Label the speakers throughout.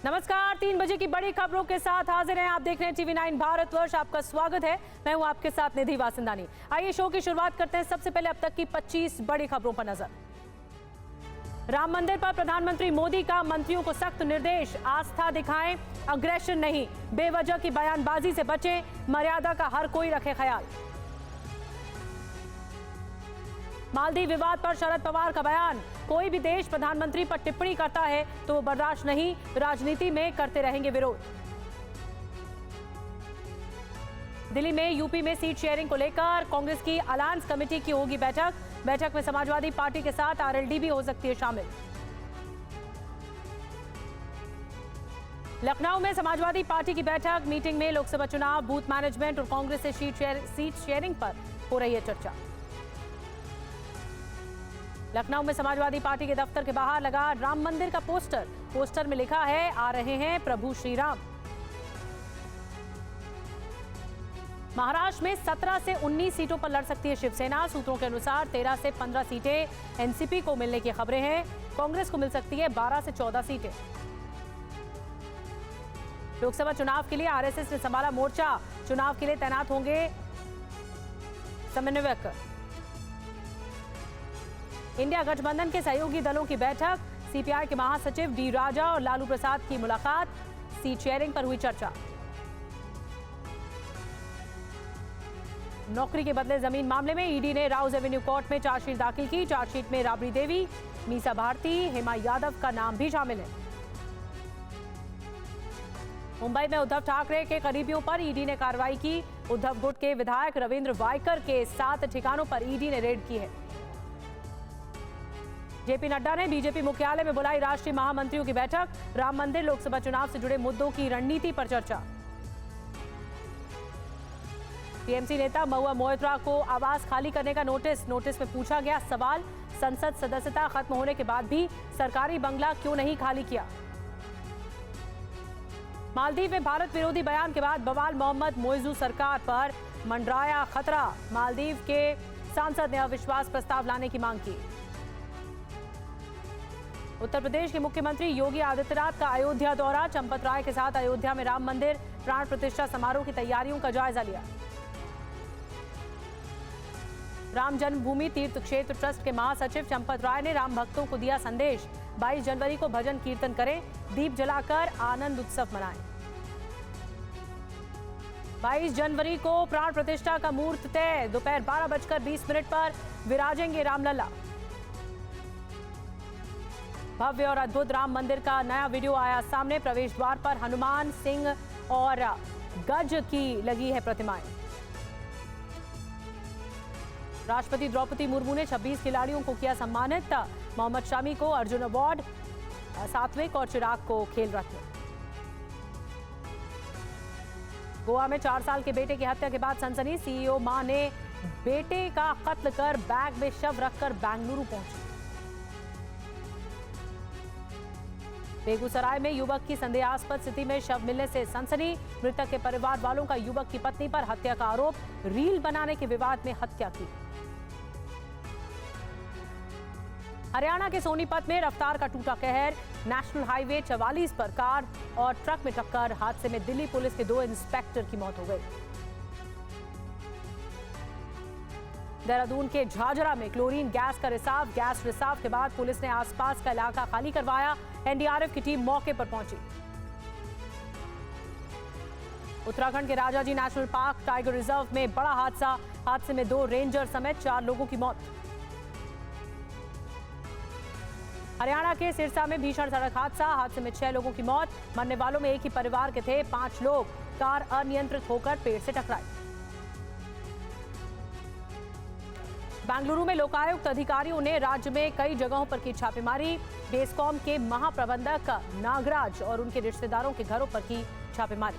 Speaker 1: नमस्कार, 3 बजे की बड़ी खबरों के साथ हाजिर हैं। आप देख रहे हैं TV9 भारतवर्ष। आपका स्वागत है। मैं हूं आपके साथ निधि वासंदानी। आइए शो की शुरुआत करते हैं। सबसे पहले अब तक की 25 बड़ी खबरों पर नजर। राम मंदिर पर प्रधानमंत्री मोदी का मंत्रियों को सख्त निर्देश, आस्था दिखाएं, अग्रेशन नहीं, बेवजह की बयानबाजी से बचें, मर्यादा का हर कोई रखे ख्याल। मालदीव विवाद पर शरद पवार का बयान, कोई भी देश प्रधानमंत्री पर टिप्पणी करता है तो वो बर्दाश्त नहीं, राजनीति में करते रहेंगे विरोध। दिल्ली में यूपी में सीट शेयरिंग को लेकर कांग्रेस की अलायंस कमेटी की होगी बैठक में समाजवादी पार्टी के साथ आरएलडी भी हो सकती है शामिल। लखनऊ में समाजवादी पार्टी की बैठक, मीटिंग में लोकसभा चुनाव, बूथ मैनेजमेंट और कांग्रेस से सीट शेयरिंग पर हो रही है चर्चा। लखनऊ में समाजवादी पार्टी के दफ्तर के बाहर लगा राम मंदिर का पोस्टर में लिखा है, आ रहे हैं प्रभु श्री राम। महाराष्ट्र में 17 से 19 सीटों पर लड़ सकती है शिवसेना। सूत्रों के अनुसार 13 से 15 सीटें एनसीपी को मिलने की खबरें हैं। कांग्रेस को मिल सकती है 12 से 14 सीटें। लोकसभा चुनाव के लिए आरएसएस ने संभाला मोर्चा, चुनाव के लिए तैनात होंगे समन्वयक। इंडिया गठबंधन के सहयोगी दलों की बैठक, सीपीआई के महासचिव डी राजा और लालू प्रसाद की मुलाकात, सीट शेयरिंग पर हुई चर्चा। नौकरी के बदले जमीन मामले में ईडी ने राउज एवेन्यू कोर्ट में चार्जशीट दाखिल की। चार्जशीट में राबड़ी देवी, मीसा भारती, हेमा यादव का नाम भी शामिल है। मुंबई में उद्धव ठाकरे के करीबियों पर ईडी ने कार्रवाई की। उद्धव गुट के विधायक रविंद्र वायकर के 7 ठिकानों पर ईडी ने रेड की है। जेपी नड्डा ने बीजेपी मुख्यालय में बुलाई राष्ट्रीय महामंत्रियों की बैठक, राम मंदिर, लोकसभा चुनाव से जुड़े मुद्दों की रणनीति पर चर्चा। टीएमसी नेता महुआ मोइत्रा को आवास खाली करने का नोटिस में पूछा गया सवाल, संसद सदस्यता खत्म होने के बाद भी सरकारी बंगला क्यों नहीं खाली किया। मालदीव में भारत विरोधी बयान के बाद बवाल, मोहम्मद मोइजू सरकार पर मंडराया खतरा। मालदीव के सांसद ने अविश्वास प्रस्ताव लाने की मांग की। उत्तर प्रदेश के मुख्यमंत्री योगी आदित्यनाथ का अयोध्या दौरा, चंपत राय के साथ अयोध्या में राम मंदिर प्राण प्रतिष्ठा समारोह की तैयारियों का जायजा लिया। राम जन्मभूमि तीर्थ क्षेत्र ट्रस्ट के महासचिव चंपत राय ने राम भक्तों को दिया संदेश, 22 जनवरी को भजन कीर्तन करें, दीप जलाकर आनंद उत्सव मनाएं। 22 जनवरी को प्राण प्रतिष्ठा का मुहूर्त तय, दोपहर 12:20 पर विराजेंगे रामलला। भव्य और अद्भुत राम मंदिर का नया वीडियो आया सामने, प्रवेश द्वार पर हनुमान, सिंह और गज की लगी है प्रतिमाएं। राष्ट्रपति द्रौपदी मुर्मू ने 26 खिलाड़ियों को किया सम्मानित, मोहम्मद शामी को अर्जुन अवार्ड, सात्विक और चिराग को खेल रत्न। गोवा में 4 साल के बेटे की हत्या के बाद सनसनी, सीईओ मां ने बेटे का कत्ल कर बैग में शव रखकर बेंगलुरु पहुंची। बेगूसराय में युवक की संदेहास्पद स्थिति में शव मिलने से सनसनी, मृतक के परिवार वालों का युवक की पत्नी पर हत्या का आरोप, रील बनाने के विवाद में हत्या की। हरियाणा के सोनीपत में रफ्तार का टूटा कहर, नेशनल हाईवे 44 पर कार और ट्रक में टक्कर, हादसे में दिल्ली पुलिस के 2 इंस्पेक्टर की मौत हो गई। देहरादून के झाझरा में क्लोरीन गैस रिसाव के बाद पुलिस ने आसपास का इलाका खाली करवाया, एनडीआरएफ की टीम मौके पर पहुंची। उत्तराखंड के Rajaji national park tiger reserve में बड़ा हादसे में 2 रेंजर समेत 4 लोगों की मौत। हरियाणा के सिरसा में भीषण सड़क हादसे में 6 लोगों की मौत, मरने वालों में एक ही परिवार के थे 5 लोग, कार अनियंत्रित होकर पेड़ से टकराई। बेंगलुरु में लोकायुक्त अधिकारियों ने राज्य में कई जगहों पर की छापेमारी, बेस्कॉम के महाप्रबंधक नागराज और उनके रिश्तेदारों के घरों पर की छापेमारी।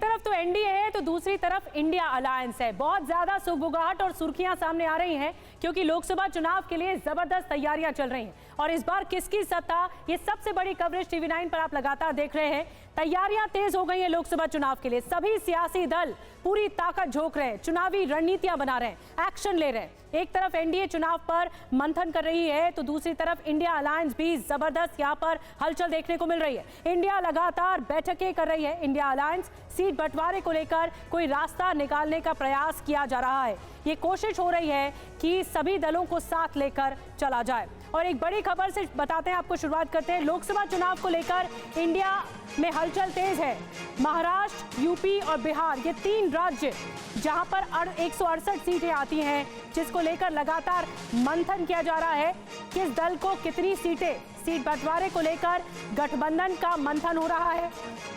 Speaker 1: तरफ तो एनडीए है तो दूसरी तरफ इंडिया अलायंस है। बहुत ज्यादा सुगबुगाहट और सुर्खियां सामने आ रही हैं क्योंकि लोकसभा चुनाव के लिए जबरदस्त तैयारियां चल रही हैं और इस बार किसकी सत्ता, ये सबसे बड़ी कवरेज टीवी 9 पर आप लगातार देख रहे हैं। तैयारियां तेज हो गई हैं लोकसभा चुनाव के लिए। सभी सियासी दल पूरी ताकत झोंक रहे हैं, चुनावी रणनीतियां बना रहे हैं, एक्शन ले रहे हैं। एक तरफ एनडीए चुनाव पर मंथन कर रही है तो दूसरी तरफ इंडिया अलायंस भी जबरदस्त यहां पर हलचल देखने को मिल रही है। इंडिया लगातार बैठकें कर रही है। इंडिया अलायंस सीट बंटवारे को लेकर कोई रास्ता निकालने का प्रयास किया जा रहा है। ये कोशिश हो रही है कि सभी दलों को साथ लेकर चला जाए। और एक बड़ी खबर से बताते हैं आपको, शुरुआत करते हैं। लोकसभा चुनाव को लेकर इंडिया में हलचल तेज है। महाराष्ट्र, यूपी और बिहार, ये 3 राज्य जहां पर 168 सीटें आती हैं, जिसको लेकर लगातार मंथन किया जा रहा है। किस दल को कितनी सीटें, सीट बंटवारे को लेकर गठबंधन का मंथन हो रहा है।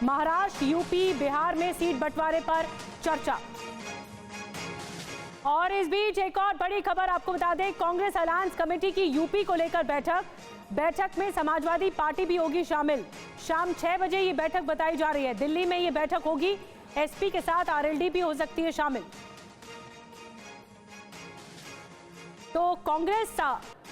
Speaker 1: महाराष्ट्र, यूपी, बिहार में सीट बंटवारे पर चर्चा। और इस बीच एक और बड़ी खबर आपको बता दें, कांग्रेस अलायंस कमेटी की यूपी को लेकर बैठक में समाजवादी पार्टी भी होगी शामिल। शाम 6 बजे ये बैठक बताई जा रही है। दिल्ली में ये बैठक होगी। एसपी के साथ आरएलडी भी हो सकती है शामिल। तो कांग्रेस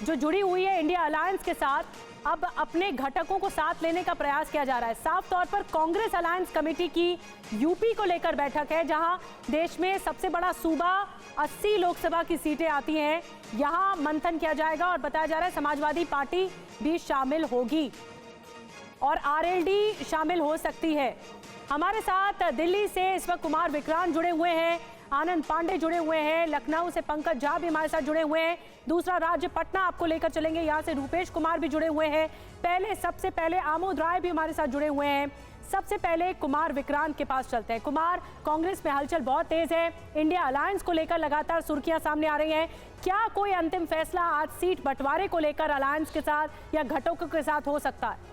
Speaker 1: जो जुड़ी हुई है इंडिया अलायंस के साथ, अब अपने घटकों को साथ लेने का प्रयास किया जा रहा है। साफ तौर पर कांग्रेस अलायंस कमेटी की यूपी को लेकर बैठक है, जहां देश में सबसे बड़ा सूबा 80 लोकसभा की सीटें आती हैं। यहां मंथन किया जाएगा और बताया जा रहा है समाजवादी पार्टी भी शामिल होगी और आरएलडी शामिल हो सकती है। हमारे साथ दिल्ली से इस वक्त कुमार विक्रांत जुड़े हुए हैं, आनंद पांडे जुड़े हुए हैं, लखनऊ से पंकज झा भी हमारे साथ जुड़े हुए हैं। दूसरा राज्य पटना आपको लेकर चलेंगे, यहाँ से रूपेश कुमार भी जुड़े हुए हैं। सबसे पहले आमोद राय भी हमारे साथ जुड़े हुए हैं। सबसे पहले कुमार विक्रांत के पास चलते हैं। कुमार, कांग्रेस में हलचल बहुत तेज है। इंडिया अलायंस को लेकर लगातार सुर्खियां सामने आ रही हैं। क्या कोई अंतिम फैसला आज सीट बंटवारे को लेकर अलायंस के साथ या घटकों के साथ हो सकता है?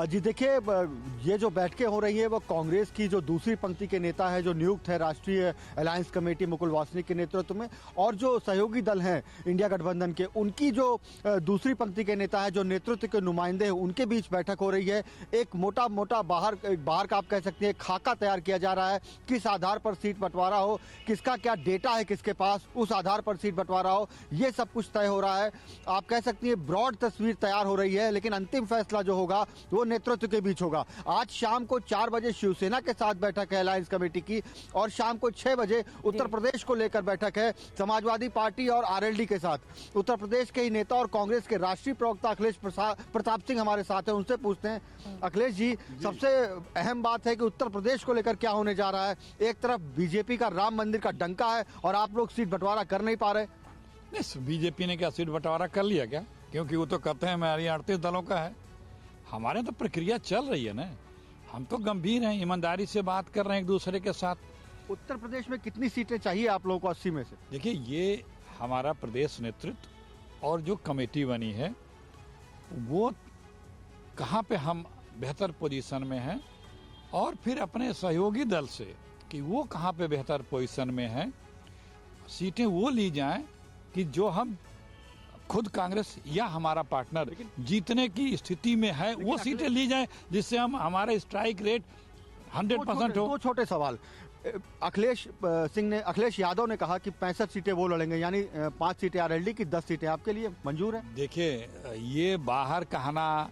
Speaker 2: जी देखिए, ये जो बैठकें हो रही है वो कांग्रेस की जो दूसरी पंक्ति के नेता है, जो नियुक्त है राष्ट्रीय अलायंस कमेटी मुकुल वासनिक के नेतृत्व में, और जो सहयोगी दल हैं इंडिया गठबंधन के, उनकी जो दूसरी पंक्ति के नेता है, जो नेतृत्व के नुमाइंदे हैं, उनके बीच बैठक हो रही है। एक मोटा बाहर का आप कह सकते हैं खाका तैयार किया जा रहा है। किस आधार पर सीट बंटवारा हो, किसका क्या डेटा है किसके पास, उस आधार पर सीट बंटवारा हो, ये सब कुछ तय हो रहा है। आप कह सकती हैं ब्रॉड तस्वीर तैयार हो रही है, लेकिन अंतिम फैसला जो होगा वो नेतृत्व के बीच होगा। आज शाम को 4 बजे शिवसेना के साथ बैठक है अलायंस कमेटी की, और शाम को 6 बजे उत्तर प्रदेश को लेकर बैठक है समाजवादी पार्टी और आरएलडी के साथ। उत्तर प्रदेश के ही नेता और कांग्रेस के राष्ट्रीय प्रवक्ता अखिलेश प्रताप सिंह हमारे साथ हैं, उनसे पूछते हैं। अखिलेश जी, सबसे अहम बात है कि उत्तर प्रदेश को लेकर क्या होने जा रहा है? एक तरफ बीजेपी का राम मंदिर का डंका है और आप लोग सीट बंटवारा कर नहीं पा रहे।
Speaker 3: बीजेपी ने क्या सीट बंटवारा कर लिया क्या? क्योंकि वो तो कहते हैं हमारी 38 दलों का है। हमारे तो प्रक्रिया चल रही है ना, हम तो गंभीर हैं, ईमानदारी से बात कर रहे हैं एक दूसरे के साथ।
Speaker 2: उत्तर प्रदेश में कितनी सीटें चाहिए आप लोगों को 80 में से?
Speaker 3: देखिए, ये हमारा प्रदेश नेतृत्व और जो कमेटी बनी है वो कहाँ पे हम बेहतर पोजीशन में हैं, और फिर अपने सहयोगी दल से कि वो कहाँ पे बेहतर पोजीशन में है, सीटें वो ली जाएं कि जो हम खुद कांग्रेस या हमारा पार्टनर जीतने की स्थिति में है, वो सीटें ली जाएं, जिससे हम हमारा स्ट्राइक रेट 100% हो।
Speaker 2: दो छोटे सवाल। अखिलेश यादव ने कहा कि 65 सीटें वो लड़ेंगे, यानी 5 सीटें आरएलडी की, 10 सीटें आपके लिए मंजूर है?
Speaker 3: देखिए, ये बाहर कहना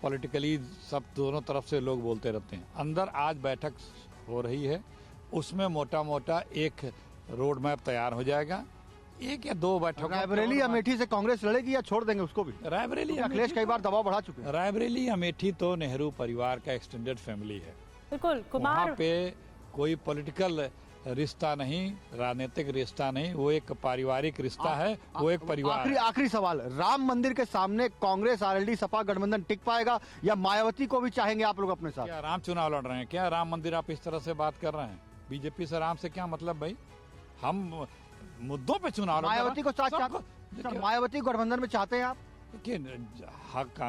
Speaker 3: पॉलिटिकली सब दोनों तरफ से लोग बोलते रहते हैं। अंदर आज बैठक हो रही है, उसमें मोटा मोटा एक रोड मैप तैयार हो जाएगा। 1 या 2 बैठक।
Speaker 2: रायबरेली अमेठी से कांग्रेस लड़ेगी या छोड़ देंगे उसको भी?
Speaker 3: रायबरेली
Speaker 2: अखिलेश कई बार दबाव बढ़ा चुके हैं।
Speaker 3: रायबरेली अमेठी तो नेहरू परिवार का एक्सटेंडेड फैमिली है।
Speaker 1: बिल्कुल कुमार,
Speaker 3: वहाँ पे कोई पॉलिटिकल रिश्ता नहीं, राजनीतिक रिश्ता नहीं, वो एक पारिवारिक रिश्ता है, वो एक परिवार।
Speaker 2: आखिरी सवाल, राम मंदिर के सामने कांग्रेस आरएलडी सपा गठबंधन टिक पाएगा या मायावती को भी चाहेंगे आप लोग अपने साथ?
Speaker 3: क्या राम चुनाव लड़ रहे हैं क्या? राम मंदिर आप इस तरह से बात कर रहे हैं? बीजेपी से राम से क्या मतलब भाई? हम मुद्दों पे चुनाव,
Speaker 2: मायावती को साथ मायावती गठबंधन में चाहते हैं आप?
Speaker 3: देखिए, हक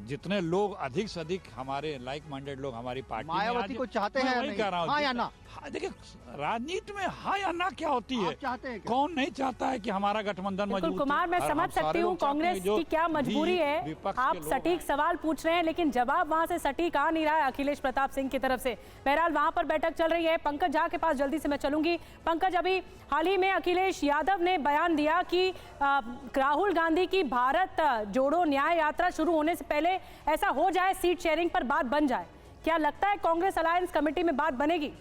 Speaker 3: जितने लोग अधिक से अधिक हमारे लाइक माइंडेड लोग हमारी पार्टी में
Speaker 2: मायावती
Speaker 3: आज-
Speaker 2: को चाहते
Speaker 3: मैं
Speaker 2: हैं या
Speaker 3: वही
Speaker 2: नहीं?
Speaker 3: कह रहा हूं,
Speaker 2: हाँ या ना?
Speaker 3: हाँ, देखिए राजनीति में हाँ या ना क्या होती है?
Speaker 2: आप चाहते हैं क्या?
Speaker 3: कौन नहीं चाहता है कि हमारा गठबंधन
Speaker 1: बिल्कुल
Speaker 3: मजबूत हो?
Speaker 1: कुमार, मैं
Speaker 3: और
Speaker 1: समझ
Speaker 3: हम सारे
Speaker 1: सकती हूँ
Speaker 3: लोग चाहते हैं
Speaker 1: कांग्रेस
Speaker 3: जो
Speaker 1: की क्या मजबूरी
Speaker 3: भी
Speaker 1: है।
Speaker 3: विपक्ष
Speaker 1: आप
Speaker 3: के लोग
Speaker 1: सटीक
Speaker 3: हैं।
Speaker 1: सवाल पूछ रहे हैं लेकिन जवाब वहां से सटीक आ नहीं रहा है अखिलेश प्रताप सिंह की तरफ से। बहरहाल वहां पर बैठक चल रही है। पंकज झा के पास जल्दी से मैं चलूंगी। पंकज, अभी हाल ही में अखिलेश यादव ने बयान दिया कि राहुल गांधी की भारत जोड़ो न्याय यात्रा शुरू होने से पहले ऐसा हो जाए, सीट शेयरिंग पर बात बन जाए। क्या लगता है कांग्रेस अलायंस कमेटी में बात बनेगी?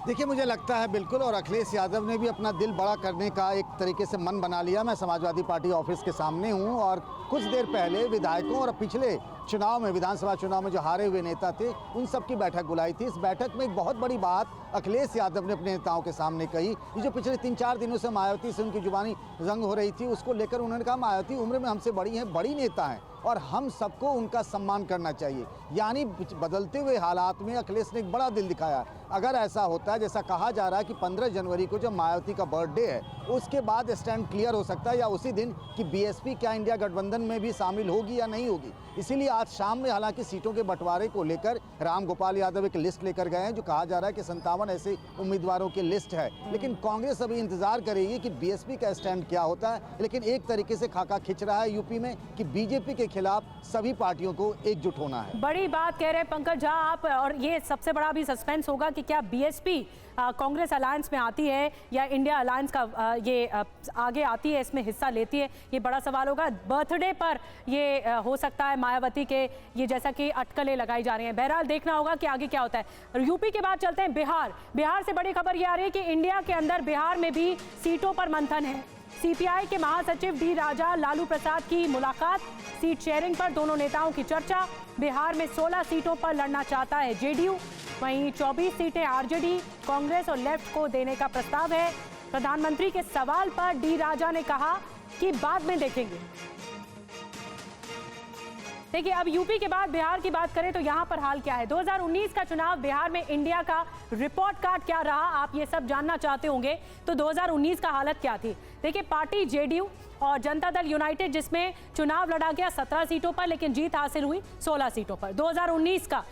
Speaker 4: देखिए, मुझे लगता है बिल्कुल, और अखिलेश यादव ने भी अपना दिल बड़ा करने का एक तरीके से मन बना लिया। मैं समाजवादी पार्टी ऑफिस के सामने हूं और कुछ देर पहले विधायकों और पिछले चुनाव में, विधानसभा चुनाव में जो हारे हुए नेता थे, उन सब की बैठक बुलाई थी। इस बैठक में एक बहुत बड़ी बात अखिलेश यादव ने अपने नेताओं के सामने कही। ये जो पिछले 3-4 दिनों से मायावती से उनकी जुबानी जंग हो रही थी, उसको लेकर उन्होंने कहा मायावती उम्र में हमसे बड़ी हैं, बड़ी नेता हैं और हम सबको उनका सम्मान करना चाहिए। यानी बदलते हुए हालात में अखिलेश ने एक बड़ा दिल दिखाया। अगर ऐसा होता है जैसा कहा जा रहा है कि 15 जनवरी को जब मायावती का बर्थडे है, उसके बाद स्टैंड क्लियर हो सकता है, या उसी दिन कि बीएसपी क्या इंडिया गठबंधन में भी शामिल होगी या नहीं होगी। इसीलिए आज शाम में हालांकि सीटों के बंटवारे को लेकर राम गोपाल यादव एक लिस्ट लेकर गए हैं, जो कहा जा रहा है कि 57 ऐसे उम्मीदवारों की लिस्ट है। लेकिन कांग्रेस अभी इंतजार करेगी कि बीएसपी का स्टैंड क्या होता है। लेकिन एक तरीके से खाका खिंच रहा है यूपी में कि बीजेपी के खिलाफ सभी पार्टियों को एकजुट होना है।
Speaker 1: बड़ी बात कह रहे हैं पंकज झा आप, और ये सबसे बड़ा भी सस्पेंस होगा कि क्या बीएसपी कांग्रेस अलायंस में आती है या इंडिया अलायंस का आगे आती है, इसमें हिस्सा लेती है, ये बड़ा सवाल होगा। बर्थडे पर ये हो सकता है मायावती के, ये जैसा कि अटकलें लगाई जा रही हैं। बहरहाल देखना होगा कि आगे क्या होता है। यूपी के बाद चलते हैं बिहार से बड़ी खबर ये आ रही है कि इंडिया के अंदर बिहार में भी सीटों पर मंथन है। सीपीआई के महासचिव डी राजा लालू प्रसाद की मुलाकात, सीट शेयरिंग पर दोनों नेताओं की चर्चा। बिहार में 16 सीटों पर लड़ना चाहता है जेडीयू, वहीं 24 सीटें आरजेडी, कांग्रेस और लेफ्ट को देने का प्रस्ताव है। प्रधानमंत्री के सवाल पर डी राजा ने कहा कि बाद में देखेंगे। देखिए, अब यूपी के बाद बिहार की बात करें तो यहाँ पर हाल क्या है। 2019 का चुनाव बिहार में इंडिया का रिपोर्ट कार्ड क्या रहा, आप ये सब जानना चाहते होंगे। तो 2019 का हालत क्या थी? देखिए, पार्टी जेडीयू और जनता दल यूनाइटेड जिसमें चुनाव लड़ा गया 17 सीटों पर, लेकिन जीत हासिल हुई 16 सीटों पर 2019 का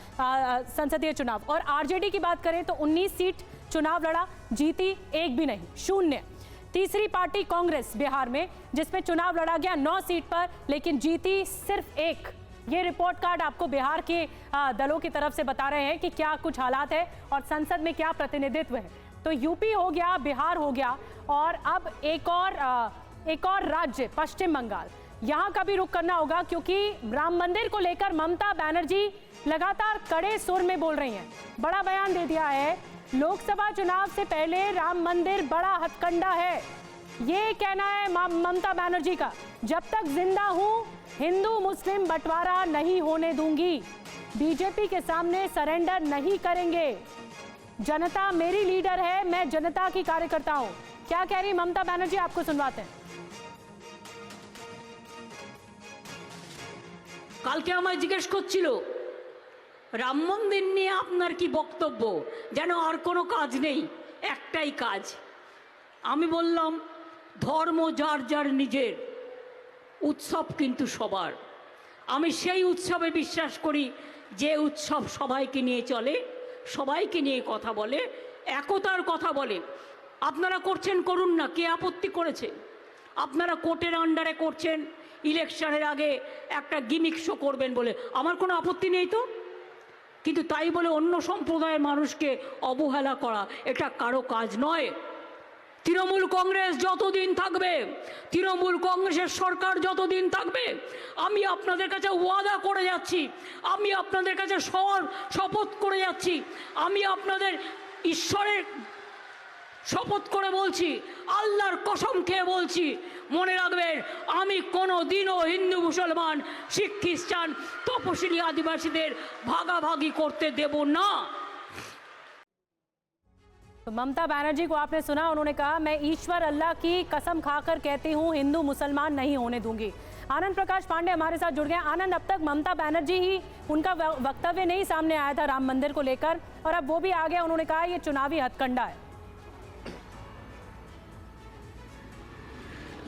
Speaker 1: संसदीय चुनाव। और आरजेडी की बात करें तो 19 सीट चुनाव लड़ा, जीती एक भी नहीं, 0। तीसरी पार्टी कांग्रेस बिहार में, जिसमें चुनाव लड़ा गया 9 सीट पर, लेकिन जीती सिर्फ 1। ये रिपोर्ट कार्ड आपको बिहार के दलों की तरफ से बता रहे हैं कि क्या कुछ हालात है और संसद में क्या प्रतिनिधित्व है। तो यूपी हो गया, बिहार हो गया, और अब एक और राज्य पश्चिम बंगाल, यहाँ का भी रुख करना होगा, क्योंकि राम मंदिर को लेकर ममता बनर्जी लगातार कड़े सुर में बोल रही हैं। बड़ा बयान दे दिया है, लोकसभा चुनाव से पहले राम मंदिर बड़ा हथकंडा है, ये कहना है ममता बनर्जी का। जब तक जिंदा हूं हिंदू मुस्लिम बंटवारा नहीं होने दूंगी, बीजेपी के सामने सरेंडर नहीं करेंगे, जनता मेरी लीडर है, मैं जनता की कार्यकर्ता हूं। क्या कह रही ममता बनर्जी, आपको सुनवाते हैं।
Speaker 5: কালকে আমায় জিজ্ঞেস করছিল রাম মন্দির নিয়ে আপনার কি বক্তব্য, যেন আর কোনো কাজ নেই, একটাই কাজ। আমি বললাম ধর্ম যার যার নিজের, উৎসব কিন্তু সবার। আমি সেই উৎসবে বিশ্বাস করি যে উৎসব সবাইকে নিয়ে চলে, সবাইকে নিয়ে কথা বলে, একতার কথা বলে। আপনারা করছেন, করুন না, কে আপত্তি করেছে? আপনারা কোর্টের আন্ডারে করছেন, ইলেকশনের আগে একটা গিমিক শো করবেন বলে, আমার কোনো আপত্তি নেই তো। কিন্তু তাই বলে অন্য সম্প্রদায়ের মানুষকে অবহেলা করা এটা কারো কাজ নয়। তৃণমূল কংগ্রেস যতদিন থাকবে, তৃণমূল কংগ্রেসের সরকার যতদিন থাকবে, আমি আপনাদের কাছে ওয়াদা করে যাচ্ছি, আমি আপনাদের কাছে শপথ করে যাচ্ছি, আমি আপনাদের ঈশ্বরের শপথ করে বলছি, আল্লাহর কসম খেয়ে বলছি, মনে রাখবেন আমি কোনো দিনও হিন্দু মুসলমান শিখ খ্রিস্টান তপশিলি আদিবাসীদের ভাগাভাগি করতে দেব না।
Speaker 1: तो ममता बनर्जी को आपने सुना, उन्होंने कहा मैं ईश्वर अल्लाह की कसम खाकर कहती हूं हिंदू मुसलमान नहीं होने दूंगी। आनंद प्रकाश पांडे हमारे साथ जुड़ गए। आनंद, अब तक ममता बनर्जी ही उनका वक्तव्य नहीं सामने आया था राम मंदिर को लेकर, और अब वो भी आ गया, उन्होंने कहा ये चुनावी हथकंडा है।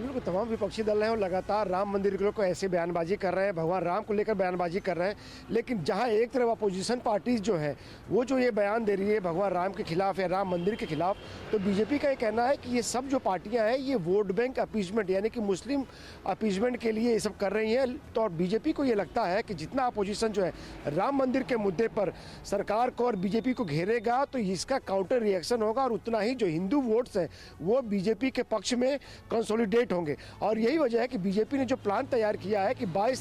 Speaker 6: बिल्कुल तमाम विपक्षी दल हैं और लगातार राम मंदिर को ऐसे बयानबाजी कर रहे हैं, भगवान राम को लेकर बयानबाजी कर रहे हैं। लेकिन जहां एक तरफ अपोजिशन पार्टीज जो है वो जो ये बयान दे रही है भगवान राम के खिलाफ या राम मंदिर के खिलाफ, तो बीजेपी का ये कहना है कि ये सब जो पार्टियां हैं ये वोट बैंक अपीजमेंट यानी कि मुस्लिम अपीजमेंट के लिए ये सब कर रही हैं। तो और बीजेपी को ये लगता है कि जितना अपोजिशन जो है राम मंदिर के मुद्दे पर सरकार को और बीजेपी को घेरेगा तो इसका काउंटर रिएक्शन होगा और उतना ही जो हिंदू वोट्स हैं वो बीजेपी के पक्ष में कंसोलिडेट होंगे। और यही वजह है कि बीजेपी ने जो प्लान तैयार किया है कि 22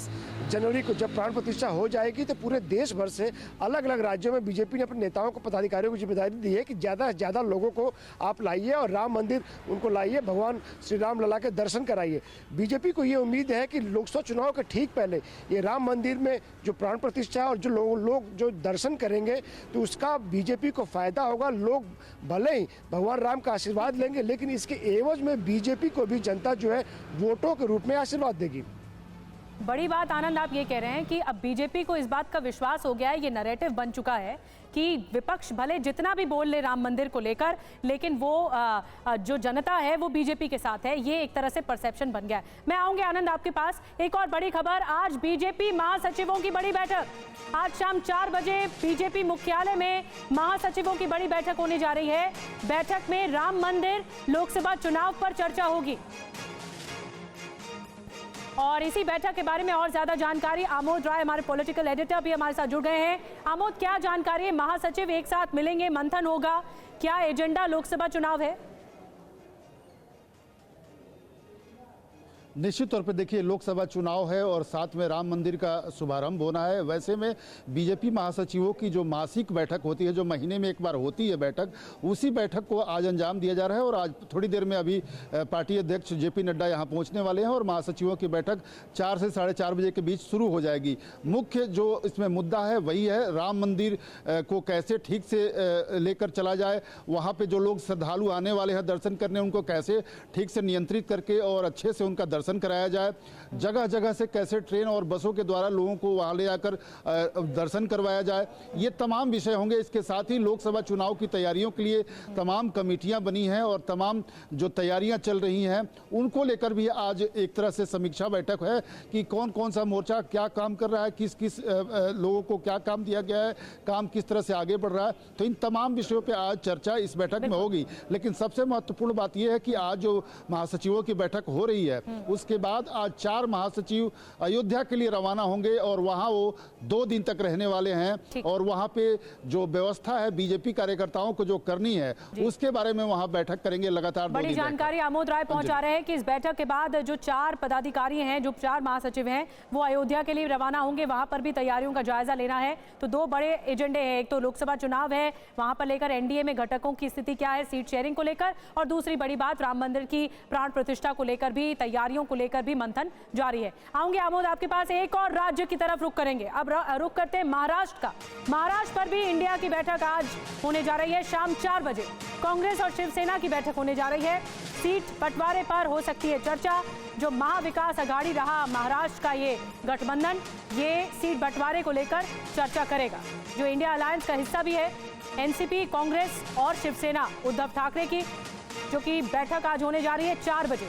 Speaker 6: जनवरी को जब प्राण प्रतिष्ठा हो जाएगी तो पूरे देश भर से अलग अलग राज्यों में बीजेपी ने अपने नेताओं को, पदाधिकारियों को जिम्मेदारी दी है कि ज़्यादा से ज़्यादा लोगों को आप लाइए और राम मंदिर उनको लाइए, भगवान श्री राम लला के दर्शन कराइए। बीजेपी को ये उम्मीद है कि लोकसभा चुनाव के ठीक पहले ये राम मंदिर में जो प्राण प्रतिष्ठा है और जो लोग जो दर्शन करेंगे तो उसका बीजेपी को फायदा होगा। लोग भले ही भगवान राम का आशीर्वाद लेंगे लेकिन इसके एवज में बीजेपी को भी जनता जो है वोटों के रूप में आशीर्वाद देगी।
Speaker 1: बड़ी बात आनंद आप ये कह रहे हैं कि अब बीजेपी को इस बात का विश्वास हो गया है, ये नैरेटिव बन चुका है कि विपक्ष भले जितना भी बोल ले राम मंदिर को लेकर, लेकिन वो जो जनता है वो बीजेपी के साथ है। ये एक तरह से परसेप्शन बन गया है। मैं आऊंगी आनंद आपके पास। एक और बड़ी खबर, आज बीजेपी महासचिवों की बड़ी बैठक। आज शाम 4 बजे बीजेपी मुख्यालय में महासचिवों की बड़ी बैठक होने जा रही है। बैठक में राम मंदिर, लोकसभा चुनाव पर चर्चा होगी और इसी बैठक के बारे में और ज्यादा जानकारी आमोद राय हमारे पॉलिटिकल एडिटर भी हमारे साथ जुड़ गए हैं। आमोद, क्या जानकारी है? महासचिव एक साथ मिलेंगे, मंथन होगा, क्या एजेंडा लोकसभा चुनाव है?
Speaker 7: निश्चित तौर पे देखिए लोकसभा चुनाव है और साथ में राम मंदिर का शुभारंभ होना है। वैसे में बीजेपी महासचिवों की जो मासिक बैठक होती है, जो महीने में एक बार होती है बैठक, उसी बैठक को आज अंजाम दिया जा रहा है और आज थोड़ी देर में अभी पार्टी अध्यक्ष जेपी नड्डा यहाँ पहुँचने वाले हैं और महासचिवों की बैठक 4 से 4:30 बजे के बीच शुरू हो जाएगी। मुख्य जो इसमें मुद्दा है वही है राम मंदिर को कैसे ठीक से लेकर चला जाए, वहाँ पर जो लोग श्रद्धालु आने वाले हैं दर्शन करने, उनको कैसे ठीक से नियंत्रित करके और अच्छे से उनका दर्शन कराया जाए, जगह जगह से कैसे ट्रेन और बसों के द्वारा लोगों को वहां ले जाकर दर्शन करवाया जाए, ये तमाम विषय होंगे। इसके साथ ही लोकसभा चुनाव की तैयारियों के लिए तमाम कमेटियां बनी हैं और तमाम जो तैयारियां चल रही हैं उनको लेकर भी आज एक तरह से समीक्षा बैठक है कि कौन कौन सा मोर्चा क्या काम कर रहा है, किस किस लोगों को क्या काम दिया गया है, काम किस तरह से आगे बढ़ रहा है। तो इन तमाम विषयों पर आज चर्चा इस बैठक में होगी। लेकिन सबसे महत्वपूर्ण बात यह है कि आज जो महासचिवों की बैठक हो रही है उसके बाद आज 4 महासचिव अयोध्या के लिए रवाना होंगे और वहां वो 2 दिन तक रहने वाले हैं और वहां पे जो व्यवस्था है बीजेपी कार्यकर्ताओं को जो करनी है उसके बारे में वहां बैठक करेंगे। लगातार
Speaker 1: बड़ी जानकारी आमोद राय पहुंचा रहे हैं कि इस बैठक के बाद जो 4 पदाधिकारी हैं, जो 4 महासचिव हैं, वो अयोध्या के लिए रवाना होंगे। वहां पर भी तैयारियों का जायजा लेना है। तो 2 बड़े एजेंडे हैं, एक तो लोकसभा चुनाव है, वहां पर लेकर एनडीए में घटकों की स्थिति क्या है, सीट शेयरिंग को लेकर, और दूसरी बड़ी बात राम मंदिर की प्राण प्रतिष्ठा को लेकर भी, तैयारियों को लेकर भी मंथन जारी है। आऊंगे आमोद आपके पास। एक और राज्य की तरफ रुख करेंगे, अब रुख करते हैं महाराष्ट्र का। महाराष्ट्र पर भी इंडिया की बैठक आज होने जा रही है शाम 4 बजे। कांग्रेस और शिवसेना की बैठक होने जा रही है। सीट बंटवारे पर हो सकती है चर्चा। जो महाविकास अघाड़ी रहा महाराष्ट्र का ये गठबंधन, ये सीट बंटवारे को लेकर चर्चा करेगा। जो इंडिया अलायंस का हिस्सा भी है, एनसीपी, कांग्रेस और शिवसेना उद्धव ठाकरे की, जो कि बैठक आज होने जा रही है 4 बजे।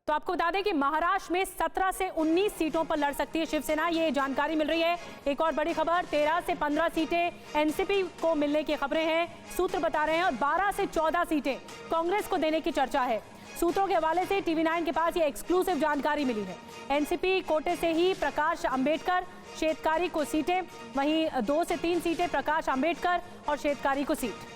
Speaker 1: तो आपको बता दें कि महाराष्ट्र में 17 से 19 सीटों पर लड़ सकती है शिवसेना, ये जानकारी मिल रही है। एक और बड़ी खबर, 13 से 15 सीटें एनसीपी को मिलने की खबरें हैं, सूत्र बता रहे हैं, और 12 से 14 सीटें कांग्रेस को देने की चर्चा है। सूत्रों के हवाले से टीवी9 के पास ये एक्सक्लूसिव जानकारी मिली है। एनसीपी कोटे से ही प्रकाश अंबेडकर, शेतकारी को सीटें, वहीं 2 से 3 सीटें प्रकाश अंबेडकर और शेतकारी को सीट।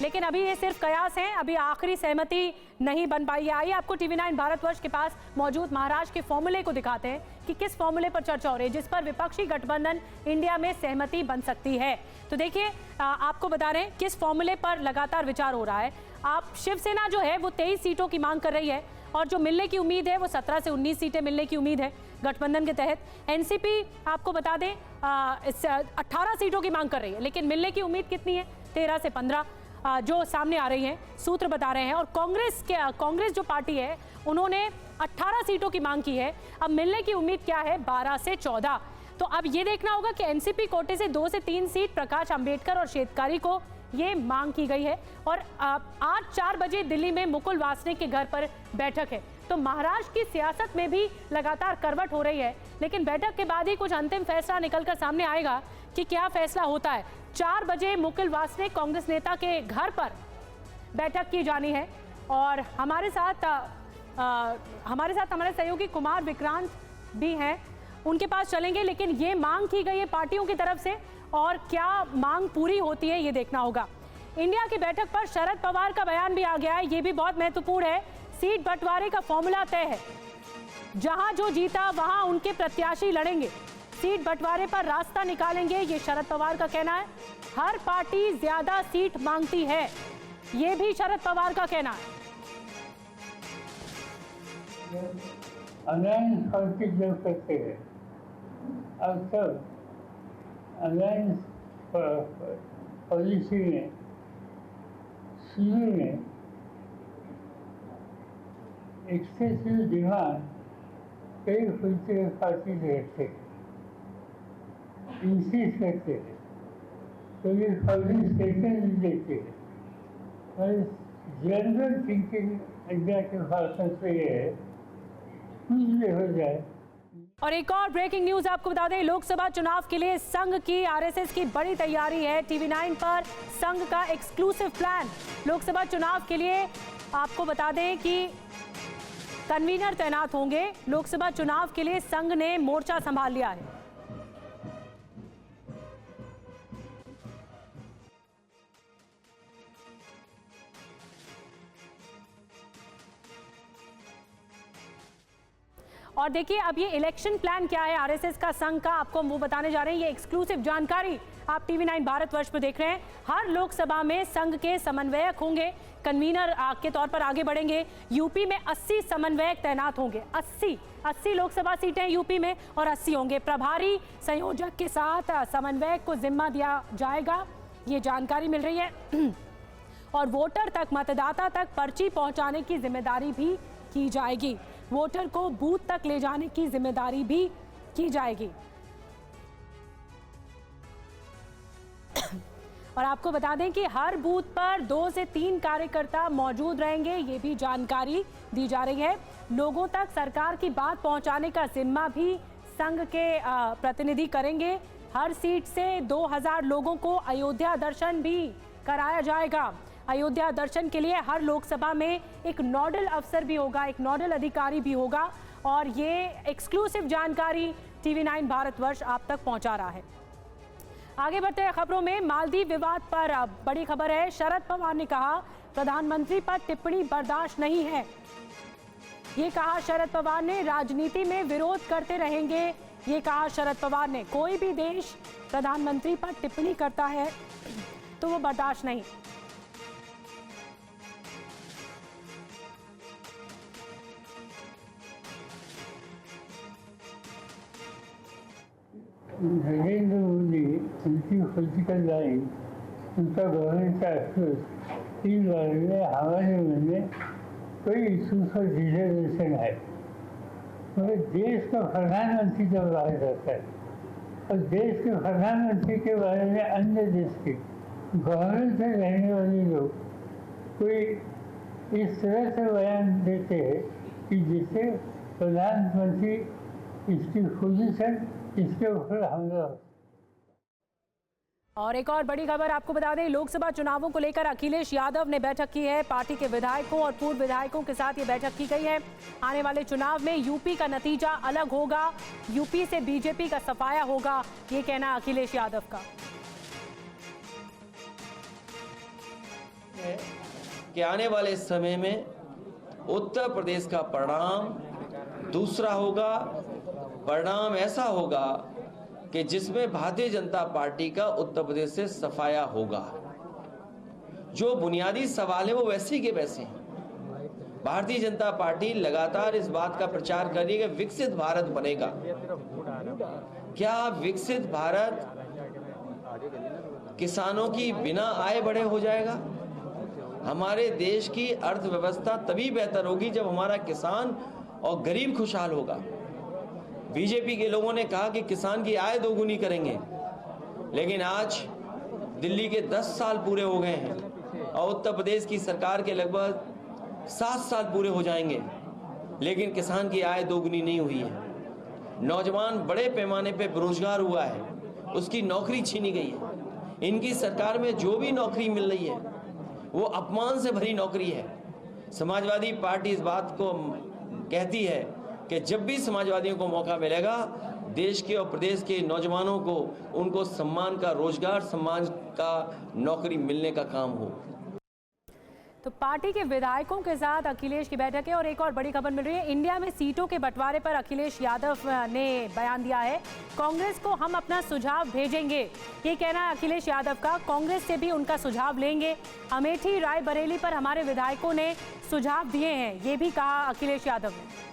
Speaker 1: लेकिन अभी ये सिर्फ कयास हैं, अभी आखिरी सहमति नहीं बन पाई है। आइए आपको टीवी9 भारतवर्ष के पास मौजूद महाराष्ट्र के फॉर्मूले को दिखाते हैं कि किस फॉर्मूले पर चर्चा हो रही है जिस पर विपक्षी गठबंधन इंडिया में सहमति बन सकती है। तो देखिए, आपको बता रहे हैं किस फॉर्मूले पर लगातार विचार हो रहा है। आप शिवसेना जो है वो 23 सीटों की मांग कर रही है और जो मिलने की उम्मीद है वो 17 से 19 सीटें मिलने की उम्मीद है गठबंधन के तहत। एनसीपी आपको बता दें 18 सीटों की मांग कर रही है, लेकिन मिलने की उम्मीद कितनी है? 13 से 15 जो सामने आ रही हैं, सूत्र बता रहे हैं। और कांग्रेस जो पार्टी है उन्होंने 18 सीटों की मांग की है। अब मिलने की उम्मीद क्या है? 12 से 14। तो अब ये देखना होगा कि एनसीपी कोटे से 2 से 3 सीट प्रकाश अंबेडकर और शेतकारी को ये मांग की गई है और आज 4 बजे दिल्ली में मुकुल वासनिक के घर पर बैठक है। तो महाराष्ट्र की सियासत में भी लगातार करवट हो रही है, लेकिन बैठक के बाद ही कुछ अंतिम फैसला निकलकर सामने आएगा कि क्या फैसला होता है। 4 बजे मुकुल वासनिक कांग्रेस नेता के घर पर बैठक की जानी है और हमारे साथ हमारे सहयोगी कुमार विक्रांत भी हैं, उनके पास चलेंगे। लेकिन ये मांग की गई है पार्टियों की तरफ से और क्या मांग पूरी होती है ये देखना होगा। इंडिया की बैठक पर शरद पवार का बयान भी आ गया है, ये भी बहुत महत्वपूर्ण है। सीट बंटवारे का फॉर्मूला तय है, जहां जो जीता वहां उनके प्रत्याशी लड़ेंगे, सीट बंटवारे पर रास्ता निकालेंगे, ये शरद पवार का कहना है। हर पार्टी ज्यादा सीट मांगती है, ये भी शरद पवार का कहना है।
Speaker 8: अलायंस पार्टी जब करते हैं, अब सब अलायंस पॉलिसी में शुरू में एक्सेसिव डिमांड कई पॉलिटिकल पार्टी रखते हैं, इंसिस्ट करते हैं, कभी पब्लिक स्टेटमेंट भी देते हैं। और जनरल थिंकिंग इंडिया के भाषण से ये है कुछ भी हो जाए।
Speaker 1: और एक और ब्रेकिंग न्यूज आपको बता दें, लोकसभा चुनाव के लिए संघ की आरएसएस की बड़ी तैयारी है। टीवी9 पर संघ का एक्सक्लूसिव प्लान। लोकसभा चुनाव के लिए आपको बता दें कि कन्वीनर तैनात होंगे। लोकसभा चुनाव के लिए संघ ने मोर्चा संभाल लिया है। और देखिए अब ये इलेक्शन प्लान क्या है आरएसएस का, संघ का, आपको हम वो बताने जा रहे हैं। ये एक्सक्लूसिव जानकारी आप टीवी9 भारतवर्ष पर देख रहे हैं। हर लोकसभा में संघ के समन्वयक होंगे, कन्वीनर के तौर पर आगे बढ़ेंगे। यूपी में 80 समन्वयक तैनात होंगे। 80 लोकसभा सीटें यूपी में और 80 होंगे। प्रभारी संयोजक के साथ समन्वयक को जिम्मा दिया जाएगा, ये जानकारी मिल रही है। और वोटर तक, मतदाता तक पर्ची पहुंचाने की जिम्मेदारी भी की जाएगी। वोटर को बूथ तक ले जाने की जिम्मेदारी भी की जाएगी। और आपको बता दें कि हर बूथ पर 2 से 3 कार्यकर्ता मौजूद रहेंगे, ये भी जानकारी दी जा रही है। लोगों तक सरकार की बात पहुंचाने का जिम्मा भी संघ के प्रतिनिधि करेंगे। हर सीट से 2000 लोगों को अयोध्या दर्शन भी कराया जाएगा। अयोध्या दर्शन के लिए हर लोकसभा में एक नोडल अफसर भी होगा, एक नोडल अधिकारी भी होगा। और ये एक्सक्लूसिव जानकारी टीवी9 भारतवर्ष आप तक पहुंचा रहा है। आगे बढ़ते हैं खबरों में। मालदीव विवाद पर बड़ी खबर है। शरद पवार ने कहा प्रधानमंत्री पर टिप्पणी बर्दाश्त नहीं है। ये कहा शरद पवार ने, राजनीति में विरोध करते रहेंगे, ये कहा शरद पवार ने। कोई भी देश प्रधानमंत्री पर टिप्पणी करता है तो वो बर्दाश्त नहीं।
Speaker 8: नरेंद्र मोदी, उनकी पॉलिटिकल लाइन, उनका गवर्नमेंट का अफसोस, 3 बार में हमारे मन में कोई इशूज पर रिजर्वेशन है। मगर देश का प्रधानमंत्री जब बाहर रहता है और देश के प्रधानमंत्री के बारे में अन्य देश के गवर्नमेंट में रहने वाले लोग कोई इस तरह से बयान देते हैं कि जिससे प्रधानमंत्री इसकी पोजीशन, इसके ऊपर हमला।
Speaker 1: और एक और बड़ी खबर आपको बता दें, लोकसभा चुनावों को लेकर अखिलेश यादव ने बैठक की है। पार्टी के विधायकों और पूर्व विधायकों के साथ ये बैठक की गई है। आने वाले चुनाव में यूपी का नतीजा अलग होगा, यूपी से बीजेपी का सफाया होगा, ये कहना अखिलेश यादव का।
Speaker 9: कि आने वाले समय में उत्तर प्रदेश का परिणाम दूसरा होगा। परिणाम ऐसा होगा कि जिसमें भारतीय जनता पार्टी का उत्तर प्रदेश से सफाया होगा। जो बुनियादी सवाल है वो वैसे के वैसे हैं। भारतीय जनता पार्टी लगातार इस बात का प्रचार कर रही है कि विकसित भारत बनेगा। क्या विकसित भारत किसानों की बिना आय बढ़े हो जाएगा? हमारे देश की अर्थव्यवस्था तभी बेहतर होगी जब हमारा किसान और गरीब खुशहाल होगा। बीजेपी के लोगों ने कहा कि किसान की आय दोगुनी करेंगे, लेकिन आज दिल्ली के 10 साल पूरे हो गए हैं और उत्तर प्रदेश की सरकार के लगभग 7 साल पूरे हो जाएंगे, लेकिन किसान की आय दोगुनी नहीं हुई है। नौजवान बड़े पैमाने पे बेरोजगार हुआ है, उसकी नौकरी छीनी गई है। इनकी सरकार में जो भी नौकरी मिल रही है वो अपमान से भरी नौकरी है। समाजवादी पार्टी इस बात को कहती है कि जब भी समाजवादियों को मौका मिलेगा, देश के और प्रदेश के नौजवानों को उनको सम्मान का रोजगार, सम्मान का नौकरी मिलने का काम हो।
Speaker 1: तो पार्टी के विधायकों के साथ अखिलेश की बैठक है और एक और बड़ी खबर मिल रही है। इंडिया में सीटों के बंटवारे पर अखिलेश यादव ने बयान दिया है। कांग्रेस को हम अपना सुझाव भेजेंगे, ये कहना है अखिलेश यादव का। कांग्रेस से भी उनका सुझाव लेंगे। अमेठी रायबरेली पर हमारे विधायकों ने सुझाव दिए हैं, ये भी कहा अखिलेश यादव ने।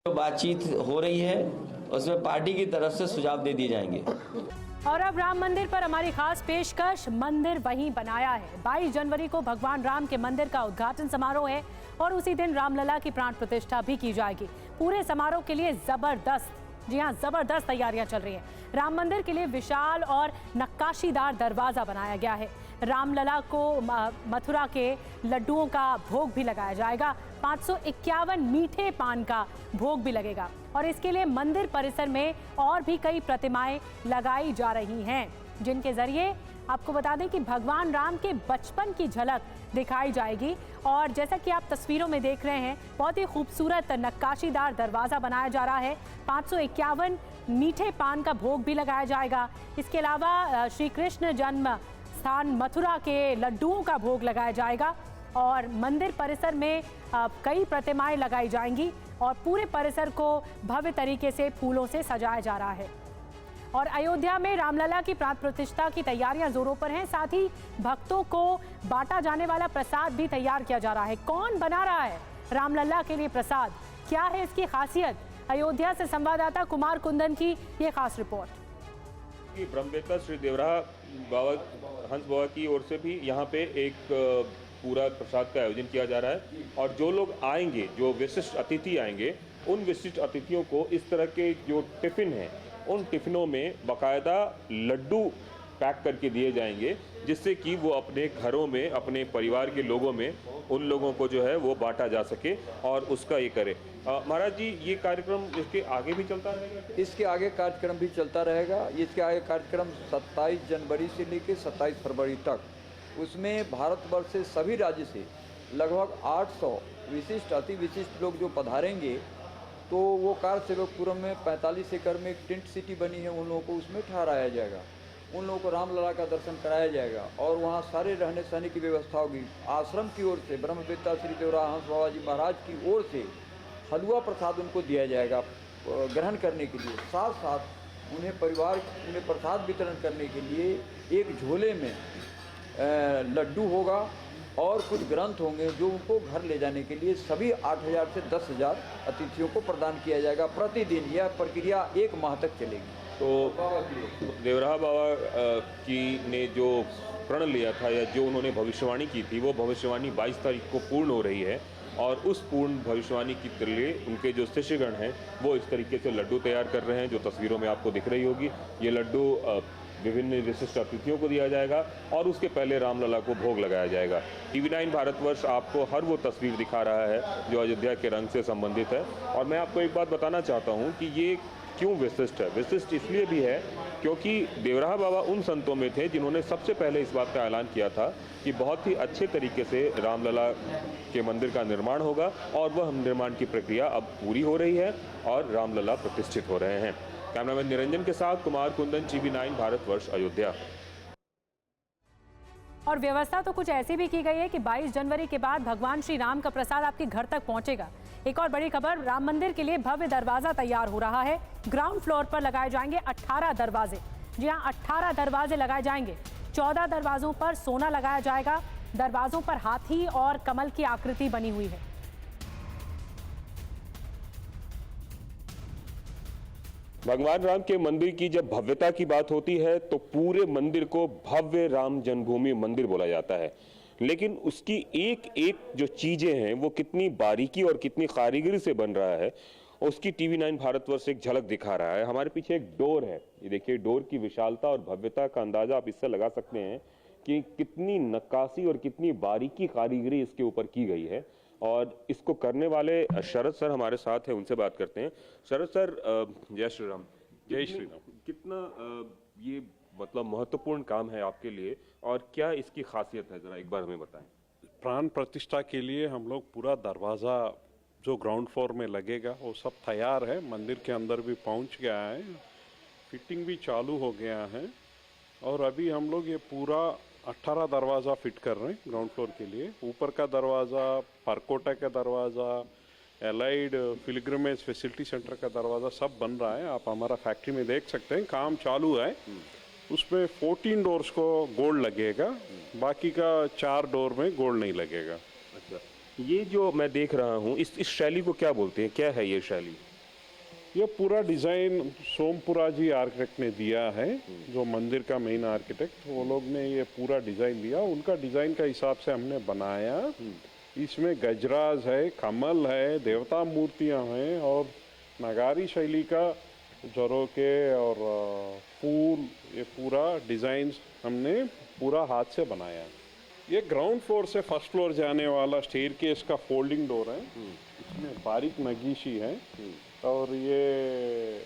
Speaker 9: बातचीत हो रही है, उसमें पार्टी की तरफ से सुझाव दे दिए जाएंगे।
Speaker 1: और अब राम मंदिर पर हमारी खास पेशकश। मंदिर वहीं बनाया है। 22 जनवरी को भगवान राम के मंदिर का उद्घाटन समारोह है और उसी दिन रामलला की प्राण प्रतिष्ठा भी की जाएगी। पूरे समारोह के लिए जबरदस्त, जी हाँ, जबरदस्त तैयारियां चल रही हैं। राम मंदिर के लिए विशाल और नक्काशीदार दरवाजा बनाया गया है। रामलला को मथुरा के लड्डुओं का भोग भी लगाया जाएगा। 551 मीठे पान का भोग भी लगेगा और इसके लिए मंदिर परिसर में और भी कई प्रतिमाएं लगाई जा रही हैं, जिनके जरिए आपको बता दें कि भगवान राम के बचपन की झलक दिखाई जाएगी। और जैसा कि आप तस्वीरों में देख रहे हैं, बहुत ही खूबसूरत नक्काशीदार दरवाज़ा बनाया जा रहा है। 551 मीठे पान का भोग भी लगाया जाएगा। इसके अलावा श्री कृष्ण जन्म स्थान मथुरा के लड्डुओं का भोग लगाया जाएगा और मंदिर परिसर में कई प्रतिमाएं लगाई जाएंगी और पूरे परिसर को भव्य तरीके से फूलों से सजाया जा रहा है। और अयोध्या में रामलला की प्राण प्रतिष्ठा की तैयारियां जोरों पर हैं। साथ ही भक्तों को बांटा जाने वाला प्रसाद भी तैयार किया जा रहा है। कौन बना रहा है रामलला के लिए प्रसाद, क्या है इसकी खासियत? अयोध्या से संवाददाता कुमार कुंदन की ये खास रिपोर्ट।
Speaker 10: ब्रह्मवेत्ता श्री देवराहा बाबा हंस बाबा की ओर से भी यहाँ पे एक पूरा प्रसाद का आयोजन किया जा रहा है और जो लोग आएंगे, जो विशिष्ट अतिथि आएंगे, उन विशिष्ट अतिथियों को इस तरह के जो टिफ़िन हैं, उन टिफ़िनों में बाकायदा लड्डू पैक करके दिए जाएंगे, जिससे कि वो अपने घरों में, अपने परिवार के लोगों में, उन लोगों को जो है वो बांटा जा सके और उसका ये करे। महाराज जी, ये कार्यक्रम इसके आगे भी चलता रहेगा?
Speaker 11: इसके आगे कार्यक्रम भी चलता रहेगा। इसके आगे कार्यक्रम 27 जनवरी से लेकर 27 फरवरी तक, उसमें भारतवर्ष से सभी राज्य से लगभग 800 विशिष्ट, अति विशिष्ट लोग जो पधारेंगे, तो वो कारसेवकपुरम में 45 एकड़ में एक टेंट सिटी बनी है, उन लोगों को उसमें ठहराया जाएगा। उन लोगों को रामलला का दर्शन कराया जाएगा और वहाँ सारे रहने सहने की व्यवस्था होगी। आश्रम की ओर से ब्रह्मवेत्ता श्री देवराहा हंस बाबा जी महाराज की ओर से हलवा प्रसाद उनको दिया जाएगा ग्रहण करने के लिए। साथ साथ उन्हें प्रसाद वितरण करने के लिए एक झोले में लड्डू होगा और कुछ ग्रंथ होंगे जो उनको घर ले जाने के लिए सभी 8000 से 10,000 अतिथियों को प्रदान किया जाएगा। प्रतिदिन यह प्रक्रिया 1 माह तक चलेगी।
Speaker 10: तो देवराहा बाबा की ने जो प्रण लिया था या जो उन्होंने भविष्यवाणी की थी, वो भविष्यवाणी 22 तारीख को पूर्ण हो रही है और उस पूर्ण भविष्यवाणी के लिए उनके जो शिष्यगण हैं वो इस तरीके से लड्डू तैयार कर रहे हैं, जो तस्वीरों में आपको दिख रही होगी। ये लड्डू विभिन्न विशिष्ट अतिथियों को दिया जाएगा और उसके पहले रामलला को भोग लगाया जाएगा। TV9 भारतवर्ष आपको हर वो तस्वीर दिखा रहा है जो अयोध्या के रंग से संबंधित है। और मैं आपको एक बात बताना चाहता हूँ कि ये क्यों विशिष्ट है। विशिष्ट इसलिए भी है क्योंकि देवराहा बाबा उन संतों में थे जिन्होंने सबसे पहले इस बात का ऐलान किया था कि बहुत ही अच्छे तरीके से रामलला के मंदिर का निर्माण होगा और वह निर्माण की प्रक्रिया अब पूरी हो रही है और रामलला प्रतिष्ठित हो रहे हैं। कैमरामैन निरंजन के साथ कुमार कुंदन, TV9 भारतवर्ष, अयोध्या।
Speaker 1: और व्यवस्था तो कुछ ऐसी भी की गई है कि 22 जनवरी के बाद भगवान श्री राम का प्रसाद आपके घर तक पहुंचेगा। एक और बड़ी खबर, राम मंदिर के लिए भव्य दरवाजा तैयार हो रहा है। ग्राउंड फ्लोर पर लगाए जाएंगे 18 दरवाजे। जी हां, 18 दरवाजे लगाए जाएंगे। 14 दरवाजों पर सोना लगाया जाएगा। दरवाजों पर हाथी और कमल की आकृति बनी हुई है।
Speaker 10: भगवान राम के मंदिर की जब भव्यता की बात होती है तो पूरे मंदिर को भव्य राम जन्मभूमि मंदिर बोला जाता है। लेकिन उसकी एक एक जो चीजें हैं वो कितनी बारीकी और कितनी कारीगरी से बन रहा है उसकी टीवी 9 भारतवर्ष एक झलक दिखा रहा है। हमारे पीछे एक डोर है, ये देखिए डोर की विशालता और भव्यता का अंदाजा आप इससे लगा सकते हैं कि कितनी नक्काशी और कितनी बारीकी कारीगरी इसके ऊपर की गई है। और इसको करने वाले शरद सर हमारे साथ हैं, उनसे बात करते हैं। शरद सर, जय श्री राम।
Speaker 12: जय श्री राम।
Speaker 10: कितना ये मतलब महत्वपूर्ण काम है आपके लिए और क्या इसकी खासियत है, जरा एक बार हमें बताएं।
Speaker 12: प्राण प्रतिष्ठा के लिए हम लोग पूरा दरवाज़ा जो ग्राउंड फ्लोर में लगेगा वो सब तैयार है, मंदिर के अंदर भी पहुंच गया है, फिटिंग भी चालू हो गया है और अभी हम लोग ये पूरा 18 दरवाज़ा फिट कर रहे हैं ग्राउंड फ्लोर के लिए। ऊपर का दरवाज़ा, परकोटा का दरवाज़ा, एलाइड पिलग्रिमेज फैसिलिटी सेंटर का दरवाज़ा सब बन रहा है। आप हमारा फैक्ट्री में देख सकते हैं, काम चालू है। उसमें 14 डोर्स को गोल्ड लगेगा, बाकी का 4 डोर में गोल्ड नहीं लगेगा।
Speaker 10: अच्छा, ये जो मैं देख रहा हूँ इस शैली को क्या बोलते हैं, क्या है ये शैली?
Speaker 12: ये पूरा डिज़ाइन सोमपुरा जी आर्किटेक्ट ने दिया है, जो मंदिर का मेन आर्किटेक्ट, वो लोग ने ये पूरा डिज़ाइन दिया, उनका डिज़ाइन का हिसाब से हमने बनाया। इसमें गजराज है, कमल है, देवता मूर्तियां हैं और नगारी शैली का झरोके और फूल, ये पूरा डिज़ाइन हमने पूरा हाथ से बनाया। ये ग्राउंड फ्लोर से फर्स्ट फ्लोर जाने वाला स्टेयरकेस का फोल्डिंग डोर है, इसमें बारीक नगीशी है और ये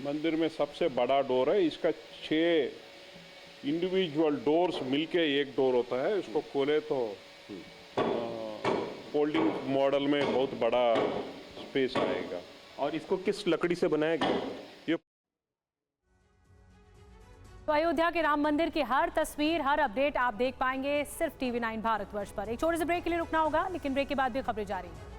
Speaker 12: मंदिर में सबसे बड़ा डोर है। इसका 6 इंडिविजुअल डोर्स मिलके एक डोर होता है, इसको खोले तो फोल्डिंग मॉडल में बहुत बड़ा स्पेस आएगा।
Speaker 10: और इसको किस लकड़ी से बनाया गया?
Speaker 12: ये
Speaker 1: तो अयोध्या के राम मंदिर की हर तस्वीर, हर अपडेट आप देख पाएंगे सिर्फ टीवी 9 भारतवर्ष पर। एक छोटे से ब्रेक के लिए रुकना होगा, लेकिन ब्रेक के बाद भी खबरें जारी हैं।